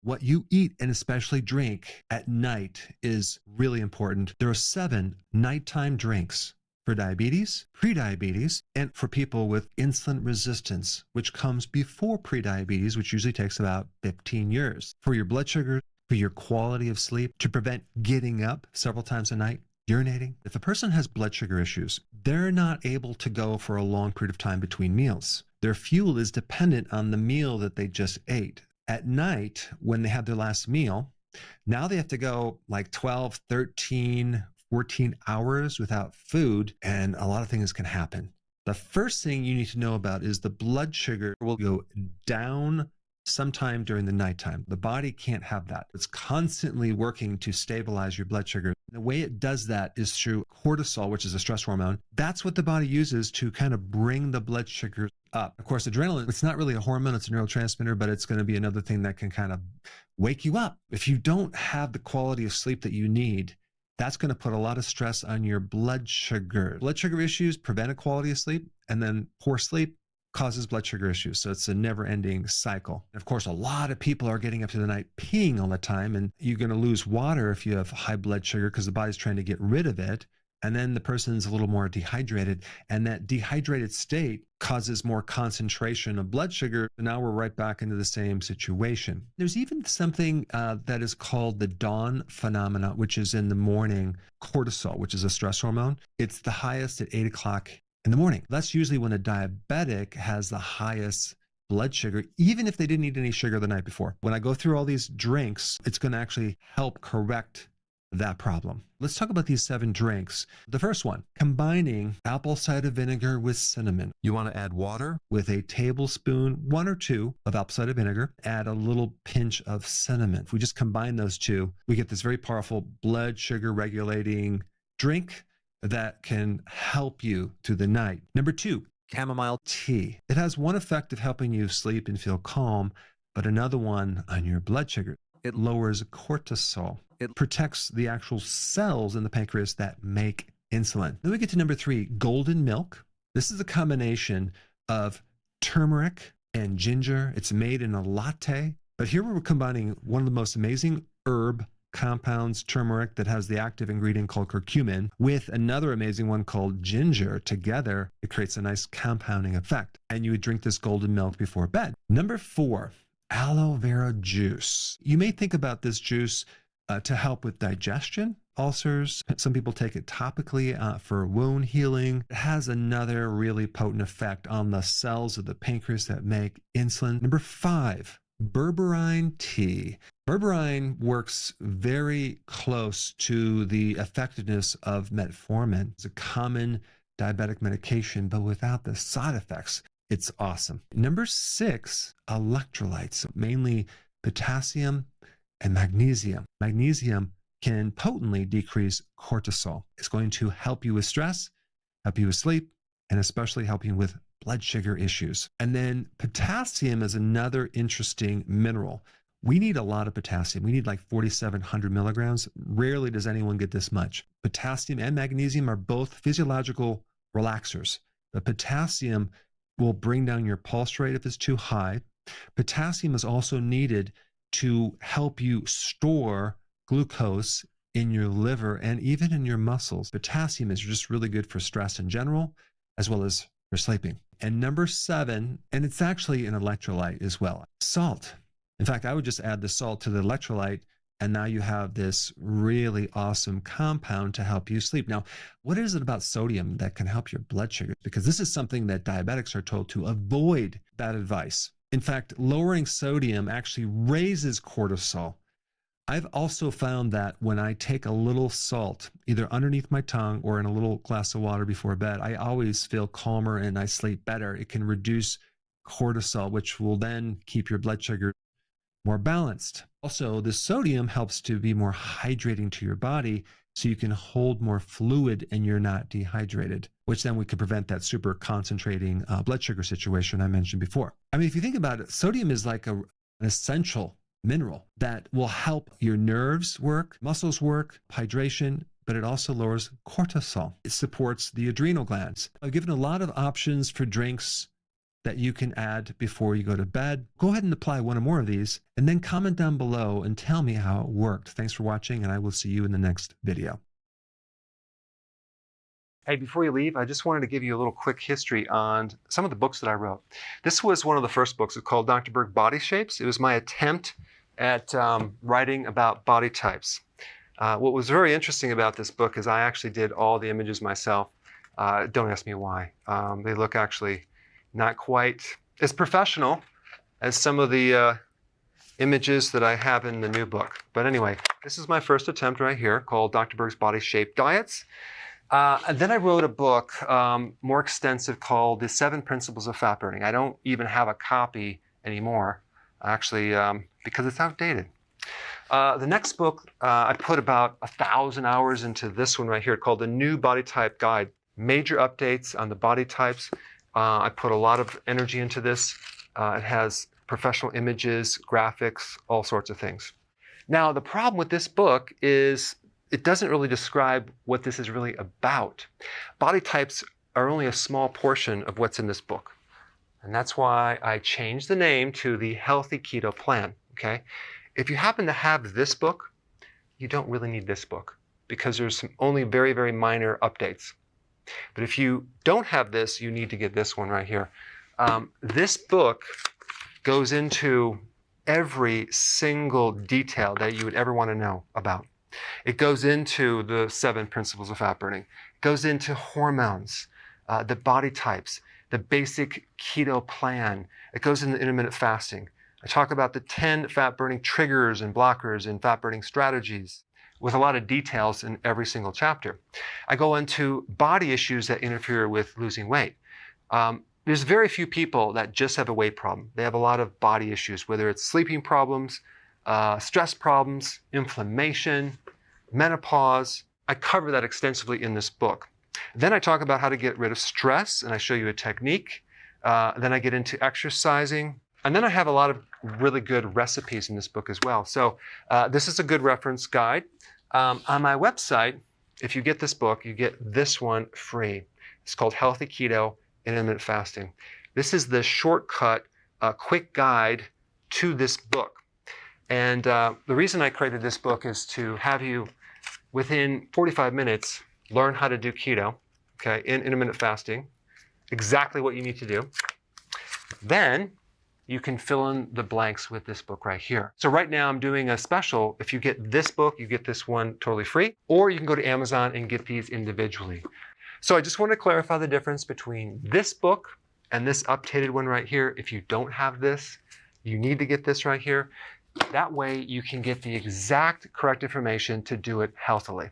What you eat and especially drink at night is really important. There are 7 nighttime drinks for diabetes, prediabetes, and for people with insulin resistance, which comes before prediabetes, which usually takes about 15 years. For your blood sugar, for your quality of sleep, to prevent getting up several times a night, urinating. If a person has blood sugar issues, they're not able to go for a long period of time between meals. Their fuel is dependent on the meal that they just ate. At night, when they have their last meal, now they have to go like 12, 13, 14 hours without food, and a lot of things can happen. The first thing you need to know about is the blood sugar will go down sometime during the nighttime. The body can't have that. It's constantly working to stabilize your blood sugar. The way it does that is through cortisol, which is a stress hormone. That's what the body uses to kind of bring the blood sugar up. Of course, adrenaline, it's not really a hormone, it's a neurotransmitter, but it's going to be another thing that can kind of wake you up. If you don't have the quality of sleep that you need, that's going to put a lot of stress on your blood sugar. Blood sugar issues prevent a quality of sleep, and then poor sleep causes blood sugar issues. So it's a never-ending cycle. And of course, a lot of people are getting up to the night peeing all the time, and you're going to lose water if you have high blood sugar because the body's trying to get rid of it. And then the person's a little more dehydrated, and that dehydrated state causes more concentration of blood sugar. And now we're right back into the same situation. There's even something that is called the dawn phenomena, which is in the morning cortisol, which is a stress hormone. It's the highest at 8 o'clock in the morning. That's usually when a diabetic has the highest blood sugar, even if they didn't eat any sugar the night before. When I go through all these drinks, it's going to actually help correct that problem. Let's talk about these 7 drinks. The first one, combining apple cider vinegar with cinnamon. You want to add water with a tablespoon, 1 or 2 of apple cider vinegar, add a little pinch of cinnamon. If we just combine those two, we get this very powerful blood sugar regulating drink that can help you through the night. Number 2, chamomile tea. It has one effect of helping you sleep and feel calm, but another one on your blood sugar. It lowers cortisol. It protects the actual cells in the pancreas that make insulin. Then we get to number 3, golden milk. This is a combination of turmeric and ginger. It's made in a latte, but here we're combining one of the most amazing herb compounds, turmeric, that has the active ingredient called curcumin, with another amazing one called ginger. Together, it creates a nice compounding effect. And you would drink this golden milk before bed. Number 4, aloe vera juice. You may think about this juice to help with digestion, ulcers. Some people take it topically for wound healing. It has another really potent effect on the cells of the pancreas that make insulin. Number 5, berberine tea. Berberine works very close to the effectiveness of metformin. It's a common diabetic medication, but without the side effects. It's awesome. Number 6, electrolytes, mainly potassium and magnesium. Magnesium can potently decrease cortisol. It's going to help you with stress, help you with sleep, and especially help you with blood sugar issues. And then potassium is another interesting mineral. We need a lot of potassium. We need like 4,700 milligrams. Rarely does anyone get this much. Potassium and magnesium are both physiological relaxers. The potassium will bring down your pulse rate if it's too high. Potassium is also needed to help you store glucose in your liver and even in your muscles. Potassium is just really good for stress in general, as well as for sleeping. And number 7, and it's actually an electrolyte as well, salt. In fact, I would just add the salt to the electrolyte, and now you have this really awesome compound to help you sleep. Now, what is it about sodium that can help your blood sugar? Because this is something that diabetics are told to avoid that advice. In fact, lowering sodium actually raises cortisol. I've also found that when I take a little salt, either underneath my tongue or in a little glass of water before bed, I always feel calmer and I sleep better. It can reduce cortisol, which will then keep your blood sugar more balanced. Also, the sodium helps to be more hydrating to your body so you can hold more fluid and you're not dehydrated, which then we could prevent that super concentrating blood sugar situation I mentioned before. I mean, if you think about it, sodium is like an essential mineral that will help your nerves work, muscles work, hydration, but it also lowers cortisol. It supports the adrenal glands. I've given a lot of options for drinks that you can add before you go to bed. Go ahead and apply one or more of these, and then comment down below and tell me how it worked. Thanks for watching, and I will see you in the next video. Hey, before you leave, I just wanted to give you a little quick history on some of the books that I wrote. This was one of the first books. It's called Dr. Berg Body Shapes. It was my attempt at writing about body types. What was very interesting about this book is I actually did all the images myself. Don't ask me why. They look actually not quite as professional as some of the images that I have in the new book. But anyway, this is my first attempt right here called Dr. Berg's Body Shape Diets. And then I wrote a book more extensive called The 7 Principles of Fat Burning. I don't even have a copy anymore, actually, because it's outdated. The next book, I put about 1,000 hours into this one right here called The New Body Type Guide. Major updates on the body types. I put a lot of energy into this. It has professional images, graphics, all sorts of things. Now, the problem with this book is it doesn't really describe what this is really about. Body types are only a small portion of what's in this book. And that's why I changed the name to the Healthy Keto Plan, okay? If you happen to have this book, you don't really need this book because there's only very, very minor updates. But if you don't have this, you need to get this one right here. This book goes into every single detail that you would ever want to know about. It goes into the 7 principles of fat burning. It goes into hormones, the body types, the basic keto plan. It goes into intermittent fasting. I talk about the 10 fat burning triggers and blockers and fat burning strategies with a lot of details in every single chapter. I go into body issues that interfere with losing weight. There's very few people that just have a weight problem. They have a lot of body issues, whether it's sleeping problems, stress problems, inflammation, menopause. I cover that extensively in this book. Then I talk about how to get rid of stress, and I show you a technique. Then I get into exercising. And then I have a lot of really good recipes in this book as well. So this is a good reference guide. On my website, if you get this book, you get this one free. It's called Healthy Keto and Intermittent Fasting. This is the shortcut, quick guide to this book. And the reason I created this book is to have you, within 45 minutes, learn how to do keto, okay, in intermittent fasting, exactly what you need to do. Then you can fill in the blanks with this book right here. So right now I'm doing a special. If you get this book, you get this one totally free, or you can go to Amazon and get these individually. So I just want to clarify the difference between this book and this updated one right here. If you don't have this, you need to get this right here. That way you can get the exact correct information to do it healthily.